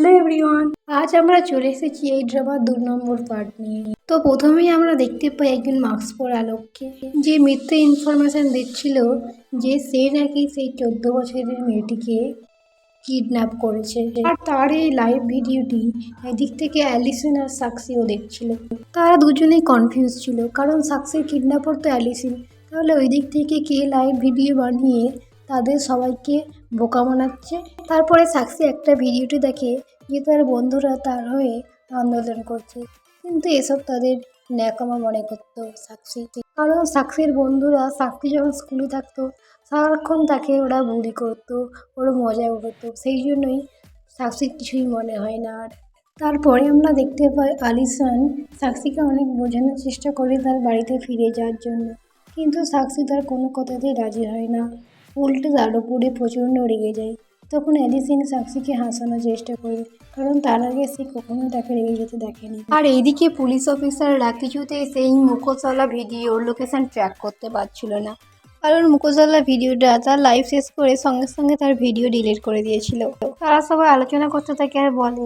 Hello everyone, আজ আমরা চলে এসেছি এই ড্রামার 2 নম্বর পার্ট নিয়ে। তো প্রথমেই আমরা দেখতে পাই একজন মাস্ক পরা লোককে, যে মিথ্যে ইনফরমেশন দিচ্ছিল যে সে নাকি সেই 14 বছরের মেয়েটিকে কিডন্যাপ করেছে। আর তার এই লাইভ ভিডিওটি এদিক থেকে অ্যালিসন আর সাক্সিও দেখছিল। তারা দুজনেই কনফিউজ ছিল, কারণ সাক্সির কিডন্যাপার তো অ্যালিসন, তাহলে ওই দিক থেকে কে লাইভ ভিডিও বানিয়ে তাদের সবাইকে বোকা বানাচ্ছে। তারপরে সাক্সি একটা ভিডিওটি দেখে যে তার বন্ধুরা তার হয়ে আন্দোলন করছে, কিন্তু এসব তাদের ন্যাকামা মনে করতো সাক্সি, কারণ সাক্সির বন্ধুরা সাক্সি যখন স্কুলে থাকতো সারাক্ষণ তাকে ওরা বুলি করতো, ওরা মজা করতো, সেই জন্যই সাক্সির কিছুই মনে হয় না। আর তারপরে আমরা দেখতে পাই আলিসান সাক্সিকে অনেক বোঝানোর চেষ্টা করে তার বাড়িতে ফিরে যাওয়ার জন্য, কিন্তু সাক্সি তার কোনো কথাতেই রাজি হয় না, উল্টে তার উপরে প্রচণ্ড রেগে যায়। তখন অ্যালিসন সাক্সিকে হাসানোর চেষ্টা করে, কারণ তার আগে সে কখনো তাকে রেগে যেতে দেখেনি। আর এইদিকে পুলিশ অফিসাররা কিছুতে সেই মুখোশওয়ালা ভিডিওর লোকেশন ট্র্যাক করতে পারছিল না, কারণ মুখোশওয়ালা ভিডিওটা তার লাইভ শেষ করে সঙ্গে সঙ্গে তার ভিডিও ডিলিট করে দিয়েছিল। তারা সবাই আলোচনা করতে থাকে আর বলে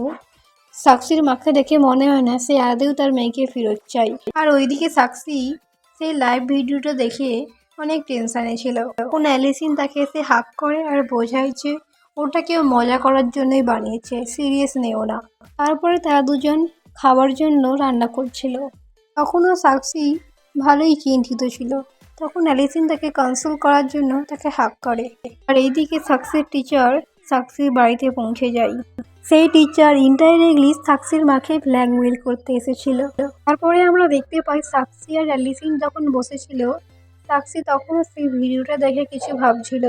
সাক্সির মাকে দেখে মনে হয় না সে আদেও তার মেয়েকে ফেরত চাই। আর ওইদিকে সাক্সি সেই লাইভ ভিডিওটা দেখে অনেক টেনশানে ছিল। তখন অ্যালিসন তাকে এসে হাক করে আর বোঝায় যে ওটা কেউ মজা করার জন্যই বানিয়েছে, সিরিয়াস নেও না। তারপরে তারা দুজন খাবার জন্য রান্না করছিল, তখনও সাক্সি ভালোই চিন্তিত ছিল। তখন অ্যালিসন তাকে কনসোল করার জন্য তাকে হাক করে। আর এইদিকে সাক্সির টিচার সাক্সির বাড়িতে পৌঁছে যায়। সেই টিচার ইনডাইরেক্টলি সাক্সির মাকে ব্ল্যাকমেইল করতে এসেছিল। তারপরে আমরা দেখতে পাই সাক্সি আর অ্যালিসন যখন বসেছিল, সাক্সি তখনও সেই ভিডিওটা দেখে কিছু ভাবছিল।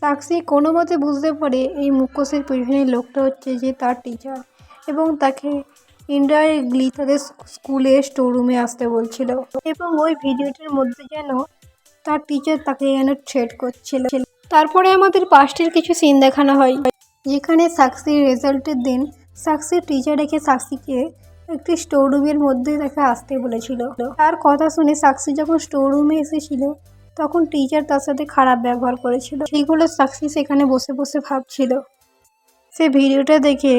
সাক্সি কোনো মতে বুঝতে পারে এই মুখোশের পেছনের লোকটা হচ্ছে যে তার টিচার, এবং তাকে ইনডাইরেক্টলি তাদের স্কুলে স্টোররুমে আসতে বলছিল, এবং ওই ভিডিওটির মধ্যে যেন তার টিচার তাকে যেন থ্রেট করছিল। তারপরে আমাদের পাস্টের কিছু সিন দেখানো হয়, যেখানে সাক্সির রেজাল্টের দিন সাক্সির টিচার রেখে সাক্সিকে একটি স্টোররুমের মধ্যে তাকে আসতে বলেছিল। তার কথা শুনে সাক্সি যখন স্টোররুমে এসেছিল তখন টিচার তার সাথে খারাপ ব্যবহার করেছিল, সেইগুলো সাক্সি সেখানে বসে বসে ভাবছিল। সে ভিডিওটা দেখে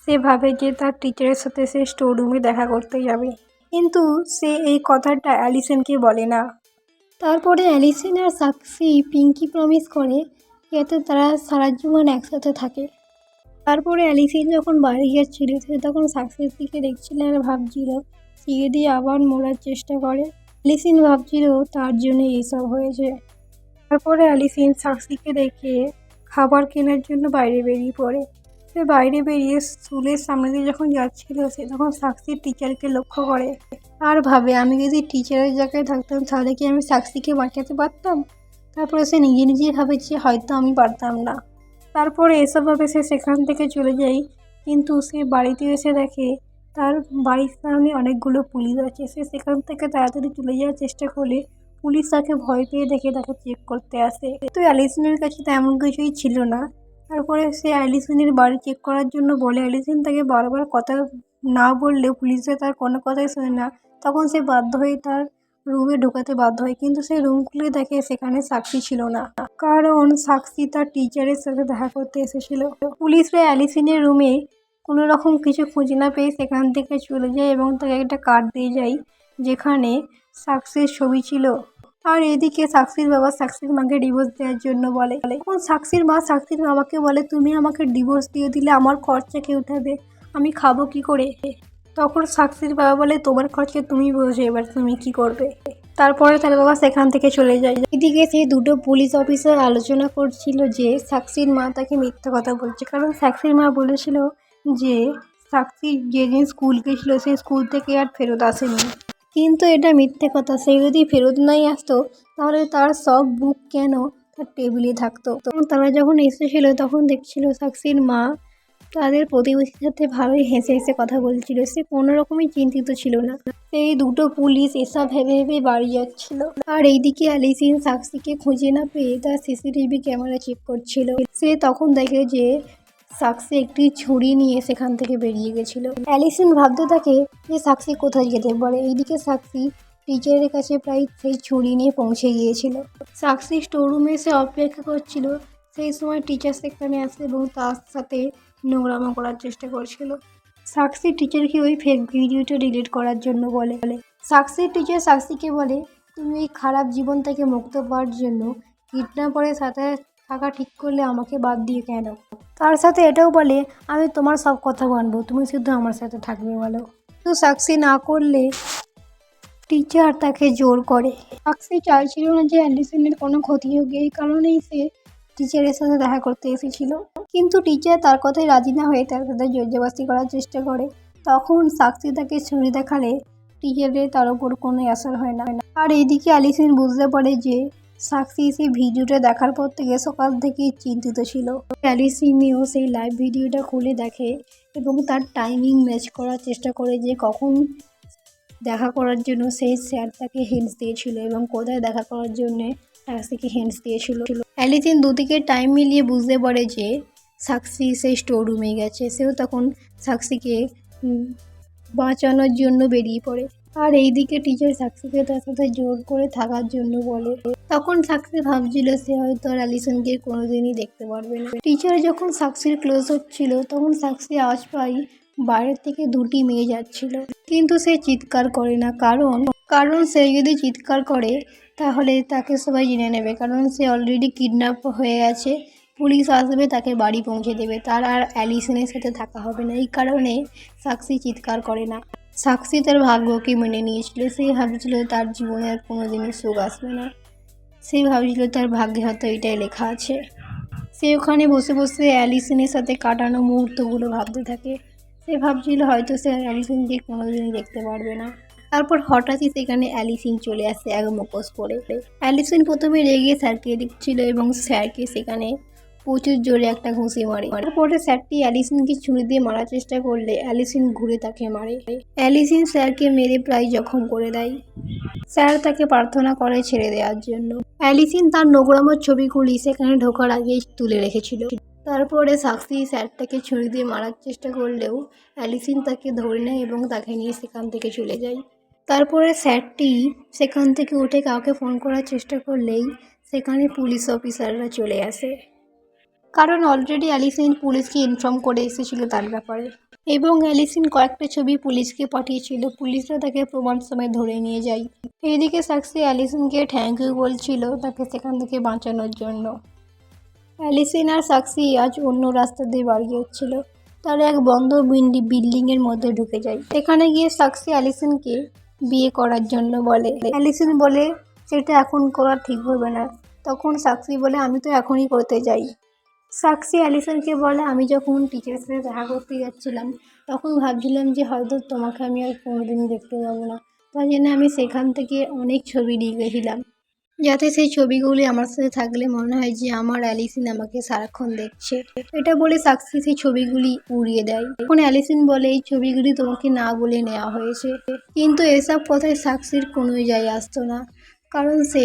সে ভাবে যে তার টিচারের সাথে সে স্টোররুমে দেখা করতে যাবে, কিন্তু সে এই কথাটা অ্যালিসনকে বলে না। তারপরে অ্যালিসন আর সাক্সি পিঙ্কি প্রমিস করে যাতে তারা সারা জীবন একসাথে থাকে। তারপরে অ্যালিসন যখন বাড়ি যাচ্ছিল সে তখন সাক্সির দিকে দেখছিল আর ভাবছিল সে দিয়ে আবার মরার চেষ্টা করে। অ্যালিসন ভাবছিল তার জন্য এইসব হয়েছে। তারপরে অ্যালিসন সাক্সিকে দেখে খাবার কেনার জন্য বাইরে বেরিয়ে পড়ে। সে বাইরে বেরিয়ে স্কুলের সামনে দিয়ে যখন যাচ্ছিল সে তখন সাক্সির টিচারকে লক্ষ্য করে আর ভাবে আমি যদি টিচারের জায়গায় থাকতাম তাহলে কি আমি সাক্সিকে বাঁচাতে পারতাম। তারপরে সে নিজে নিজেই ভাবে যে হয়তো আমি পারতাম না। তারপরে এসবভাবে সে সেখান থেকে চলে যায়, কিন্তু সে বাড়িতে এসে দেখে তার বাড়ির সামনে অনেকগুলো পুলিশ আছে। সে সেখান থেকে তাড়াতাড়ি চলে যাওয়ার চেষ্টা করলে পুলিশ তাকে ভয় পেয়ে দেখে তাকে চেক করতে আসে, তো অ্যালিসনের কাছে তেমন কিছুই ছিল না। তারপরে সে অ্যালিসনের বাড়ি চেক করার জন্য বলে, অ্যালিসন তাকে বারবার কথা না বললে পুলিশরা তার কোনো কথাই শোনে না। তখন সে বাধ্য হয়ে তার রুমে ঢোকাতে বাধ্য হয়, কিন্তু সে রুম খুলে দেখে সেখানে সাক্সি ছিল না, কারণ সাক্সি তার টিচারের সাথে দেখা করতে এসেছিল। পুলিশরা অ্যালিসনের রুমে কোনো রকম কিছু খুঁজ না পেয়ে সেখান থেকে চলে যায় এবং তাকে একটা কার্ড দিয়ে যায় যেখানে সাক্সির ছবি ছিল। আর এদিকে সাক্সির বাবা সাক্সির মাকে ডিভোর্স দেওয়ার জন্য বলে। তখন সাক্সির মা সাক্সির বাবাকে বলে, তুমি আমাকে ডিভোর্স দিয়ে দিলে আমার খরচা কে উঠাবে, আমি খাবো কি করে। তখন সাক্সির বাবা বলে, তোমার খরচা তুমি বোঝো, এবার তুমি কি করবে। তারপরে তার বাবা সেখান থেকে চলে যায়। এদিকে সেই দুটো পুলিশ অফিসার আলোচনা করছিল যে সাক্সির মা তাকে মিথ্যা কথা বলছে, কারণ সাক্সির মা বলেছিল যে সাক্সি যেদিন স্কুল গেছিল সেই স্কুল থেকে আর ফেরত আসেনি, কিন্তু এটা মিথ্যে কথা। সে যদি ফেরত নাই আসতো তাহলে তার সব বুক কেন তার টেবিলে থাকতো। তারা যখন এসেছিল তখন দেখছিল সাক্সির মা তাদের প্রতিবেশীর সাথে ভালোই হেসে হেসে কথা বলছিল, সে কোনো রকমই চিন্তিত ছিল না। সেই দুটো পুলিশ এসব ভেবে ভেবে বাড়ি যাচ্ছিল। আর এইদিকে অ্যালিসন সাক্সিকে খুঁজে না পেয়ে তার সিসিটিভি ক্যামেরা চেক করছিল। সে তখন দেখে যে সাক্সি একটি ছুরি নিয়ে সেখান থেকে বেরিয়ে গেছিল। অ্যালিসন ভাবতে থাকে যে সাক্সি কোথায় যেতে পারে। এইদিকে সাক্সি টিচারের কাছে প্রায় সেই ছুরি নিয়ে পৌঁছে গিয়েছিল। সাক্সি স্টোররুমে এসে অপেক্ষা করছিল, সেই সময় টিচার সেখানে আসে এবং তার সাথে নোংরামো করার চেষ্টা করছিল। সাক্ষী টিচারকে ওই ফেক ভিডিওটা ডিলিট করার জন্য বলে। সাক্ষীর টিচার সাক্ষীকে বলে, তুমি এই খারাপ জীবন থেকে মুক্ত পাওয়ার জন্য কিডন্যাপারের সাথে থাকা ঠিক করলে আমাকে বাদ দিয়ে কেন? তার সাথে এটাও বলে, আমি তোমার সব কথা মানবো, তুমি শুধু আমার সাথে থাকবে বলো। তো সাক্ষী না করলে টিচার তাকে জোর করে। সাক্ষী চাইছিল না যে অ্যালিসনের কোনো ক্ষতি হোক, এই কারণেই সে টিচারের সাথে দেখা করতে এসেছিল। কিন্তু টিচার তার কথায় রাজি না হয়ে তার সাথে জোরজবরদস্তি করার চেষ্টা করে। তখন সাক্ষী তাকে ছুরি দেখালে টিচারের তার উপর কোনো আসর হয় না। আর এইদিকে অ্যালিসন বুঝতে পারে যে সাক্ষী সেই ভিডিওটা দেখার পর থেকে সকাল থেকেই চিন্তিত ছিল। অ্যালিসিনও সেই লাইভ ভিডিওটা খুলে দেখে এবং তার টাইমিং ম্যাচ করার চেষ্টা করে যে কখন দেখা করার জন্য সেই স্যার তাকে হিন্টস দিয়েছিল এবং কোথায় দেখা করার জন্য সাক্ষীকে হিন্টস দিয়েছিল। অ্যালিসিন দুদিকে টাইম মিলিয়ে বুঝতে পারে যে সাক্ষী সেই স্টোর রুমে গেছে। সেও তখন সাক্ষীকে বাঁচানোর জন্য বেরিয়ে পড়ে। আর এইদিকে টিচার সাক্ষীকে তার সাথে জোর করে থাকার জন্য বলে। তখন সাক্ষী ভাবছিল সে হয়তো আর অ্যালিসনকে কোনোদিনই দেখতে পারবে না। টিচার যখন সাক্ষীর ক্লোজ হচ্ছিল তখন সাক্ষী আওয়াজ পাই বাইরের থেকে দুটি মেয়ে যাচ্ছিল, কিন্তু সে চিৎকার করে না। কারণ সে যদি চিৎকার করে তাহলে তাকে সবাই জেনে নেবে, কারণ সে অলরেডি কিডন্যাপ হয়ে গেছে। পুলিশ আসবে, তাকে বাড়ি পৌঁছে দেবে, তার আর অ্যালিসনের সাথে থাকা হবে না। এই কারণে সাক্ষী চিৎকার করে না। সাক্ষী তার ভাগ্যকে মেনে নিয়েছিল। সে ভাবছিল তার জীবনে আর কোনোদিনই সুখ আসবে না। সে ভাবছিল তার ভাগ্যে হয়তো এটাই লেখা আছে। সে ওখানে বসে বসে অ্যালিসনের সাথে কাটানো মুহূর্তগুলো ভাবতে থাকে। সে ভাবছিল হয়তো সে অ্যালিসনকে কোনোদিনই দেখতে পারবে না। তারপর হঠাৎই সেখানে অ্যালিসন চলে আসে এক মুখোশ পরে। অ্যালিসন প্রথমে রেগে স্যারকে দেখছিল এবং স্যারকে সেখানে প্রচুর জোরে একটা ঘুষি মারে। তারপরে স্যারটি অ্যালিসনকে ছুরি দিয়ে মারার চেষ্টা করলে অ্যালিসন ঘুরে তাকে মারে। অ্যালিসন স্যারকে মেরে প্রায় জখম করে দেয়। স্যার তাকে প্রার্থনা করে ছেড়ে দেওয়ার জন্য। অ্যালিসন তার নোংরামোর ছবিগুলি সেখানে ঢোকার আগেই তুলে রেখেছিল। তারপরে সাক্ষী স্যারটাকে ছুরি দিয়ে মারার চেষ্টা করলেও অ্যালিসন তাকে ধরে নেয় এবং তাকে নিয়ে সেখান থেকে চলে যায়। তারপরে স্যারটি সেখান থেকে উঠে কাউকে ফোন করার চেষ্টা করলেই সেখানে পুলিশ অফিসাররা চলে আসে, কারণ অলরেডি অ্যালিসন পুলিশকে ইনফর্ম করে এসেছিল তার ব্যাপারে। এবং অ্যালিসন কয়েকটা ছবি পুলিশকে পাঠিয়েছিল, পুলিশরা তাকে প্রমাণ সময় ধরে নিয়ে যায়। এইদিকে সাক্ষী অ্যালিসনকে থ্যাংক ইউ বলছিল তাকে সেখান থেকে বাঁচানোর জন্য। অ্যালিসন আর সাক্ষী আজ অন্য রাস্তা দিয়ে বাড়ি হচ্ছিল। তারা এক বন্ধ বিল্ডিংয়ের মধ্যে ঢুকে যায়। সেখানে গিয়ে সাক্ষী অ্যালিসনকে বিয়ে করার জন্য বলে। অ্যালিসন বলে সেটা এখন করা ঠিক হবে না। তখন সাক্ষী বলে আমি তো এখনই করতে চাই। সাক্ষী অ্যালিসনকে বলে আমি যখন টিচারের সাথে দেখা করতে যাচ্ছিলাম তখন ভাবছিলাম যে হয়তো তোমাকে আমি আর কোনোদিনই দেখতে পাবো না, তাই জন্য আমি সেখান থেকে অনেক ছবি নিয়ে গেছিলাম, যাতে সেই ছবিগুলি আমার সাথে থাকলে মনে হয় যে আমার অ্যালিসন আমাকে সারাক্ষণ দেখছে। এটা বলে সাক্ষী সেই ছবিগুলি উড়িয়ে দেয়। এখন অ্যালিসন বলে এই ছবিগুলি তোমাকে না বলে নেওয়া হয়েছে, কিন্তু এসব কথায় সাক্ষীর কোনোই যায় আসতো না, কারণ সে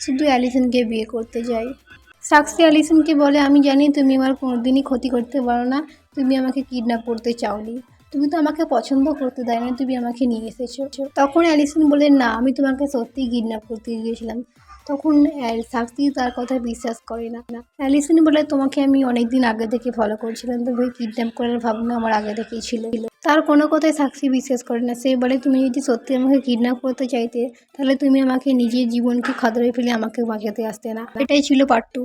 শুধু অ্যালিসনকে বিয়ে করতে যায়। সাক্ষী অ্যালিসনকে বলে আমি জানি তুমি আমার কোনোদিনই ক্ষতি করতে পারো না, তুমি আমাকে কিডন্যাপ করতে চাওনি, তুমি তো আমাকে পছন্দ করতে দেয় না, তুমি আমাকে নিয়ে এসেছো। তখন অ্যালিসন বলে না, আমি তোমাকে সত্যিই কিডন্যাপ করতে গিয়েছিলাম। তখন সাক্ষী তার কথা বিশ্বাস করে না। অ্যালিসন বলে তোমাকে আমি অনেকদিন আগে থেকে ফলো করছিলাম, তো ওই কিডন্যাপ করার ভাবনা আমার আগে থেকেই ছিল। তার কোনো কথাই সাক্ষী বিশ্বাস করে না। সে বলে তুমি যদি সত্যি আমাকে কিডন্যাপ করতে চাইতে তাহলে তুমি আমাকে নিজের জীবনকে খতরায় ফেলে আমাকে বাঁচাতে আসতে না। এটাই ছিল পার্ট 2।